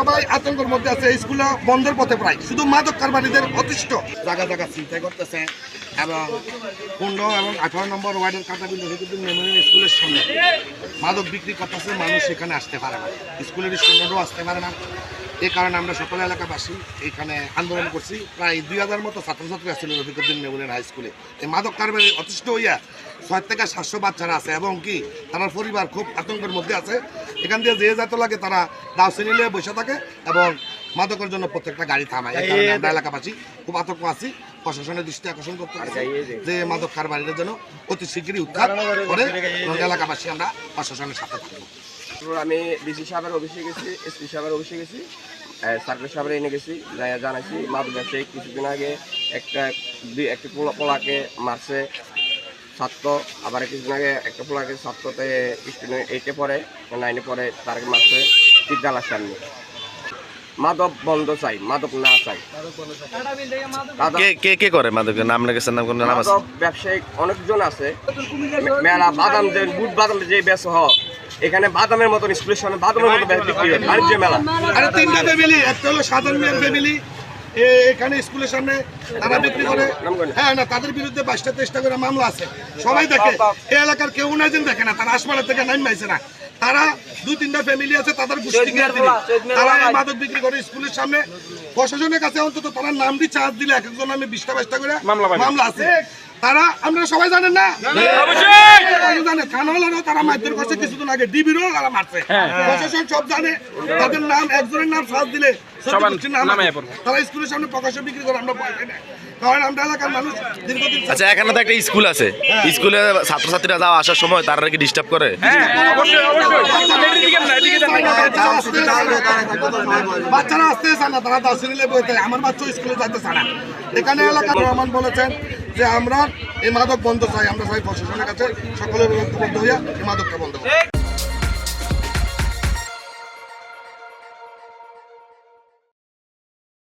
সবাই আতঙ্কের মধ্যে আছে। এই স্কুল বন্ধের পথে প্রায়, শুধু মাদক কারবারিদের অতিষ্ঠ জায়গা জায়গা চিন্তাই করতেছে এবং 15 এবং 18 নম্বর ওয়ার্ডের কাটাবিন্দু মেমোরিয়াল স্কুলের সামনে মাদক বিক্রি করতেছে। মানুষ এখানে আসতে পারে না, স্কুলের স্টুডেন্টও আসতে পারে না। এই কারণে আমরা সকল এলাকাবাসী এখানে আন্দোলন করছি। প্রায় 2000 মতো ছাত্রছাত্রী আসছিল রফিকুদ্দিন মেমোরিয়াল হাই স্কুলে। এই মাদক কারবারি অতিষ্ঠ হইয়া 6 থেকে 700 বাচ্চারা আছে এবং কি তার পরিবার খুব আতঙ্কের মধ্যে আছে। এখান দিয়ে যে যেত লাগে তারা দাওসে নিলে বসে থাকে এবং মাদকের জন্য প্রত্যেকটা গাড়ি থামায়। এই কারণে আমরা এলাকাবাসী খুব আতঙ্ক আছি। প্রশাসনের দৃষ্টি আকর্ষণ করতে পারছি যে মাদক কারবারিদের জন্য অতি শীঘ্রই উদ্ধার করে এবং এলাকাবাসী আমরা প্রশাসনের সাথে থাকবো। আমি ডিসি সাহেবের অফিসে গেছি, এসপি সাহেবের অফিসে গেছি, সার্কেল সাহেবের এনে গেছি, জানাইছি মাদক ব্যবসায়ী কিছুদিন আগে একটি পোলাকে মারছে ছাত্র, আবার কিছুদিন আগে একটা পোলাকে ছাত্রতে স্টুডেন্ট 8-এ পড়ে 9-এ পড়ে তারকে মারছে বিদ্যালয়ের সামনে। মাদক বন্ধ চাই, মাদক না চাই। কে করে মাদকের নাম লেগেছে? নাম নাম আছে? ব্যবসায়ী অনেকজন আছে, মেলা বাদাম যে বুট বাদাম যে বেচ হয় এখানে বাদামের মতন স্কুলের সামনে বাদামের মতো বিক্রি হয়, বাণিজ্য মেলা। আরে 3টা ফ্যামিলি, একটা হলো সাধারণ মেয়ের ফ্যামিলি এখানে স্কুলের সামনে তারা বিক্রি করে। হ্যাঁ না, তাদের বিরুদ্ধে 22টা করে মামলা আছে, সবাই দেখে। এই এলাকার কেউ না যেন দেখে না, তারা আসমানের থেকে নামছে না। তারা 2-3টা ফ্যামিলি আছে, তাদের গোষ্ঠী তারা এই মাদক বিক্রি করে স্কুলের সামনে। প্রশাসনের কাছে অন্তত তারা নাম দিয়ে চার্জ দিলে এক একজন নামে 20টা করে মামলা আছে। তারা আপনারা সবাই জানেন না, জানে থানাওয়ালারাও তারা মারধর করছে কিছুদিন আগে, ডিবিরও তারা মারছে। প্রশাসন সব জানে, তাদের নাম একজনের নাম চার্জ দিলে তারা স্কুলের সামনে প্রকাশ্য বিক্রি করে। আমরা ভয় পাই না, কারণ আমরা এলাকার মানুষ দীর্ঘদিন। আচ্ছা, এখানে তো একটা স্কুল আছে, স্কুলে ছাত্রছাত্রীরা যাওয়া আসার সময় তারা কি ডিস্টার্ব করে? বাচ্চারা আসতে চায় না, তারা দাসে নিলে বইতে। আমার বাচ্চা স্কুলে যাইতে চায় না। এখানে এলাকার রহমান বলেছেন যে আমরা এই মাদক বন্ধ চাই, আমরা চাই প্রশাসনের কাছে সকলের ঐক্যবদ্ধ হইয়া এই মাদকটা বন্ধ।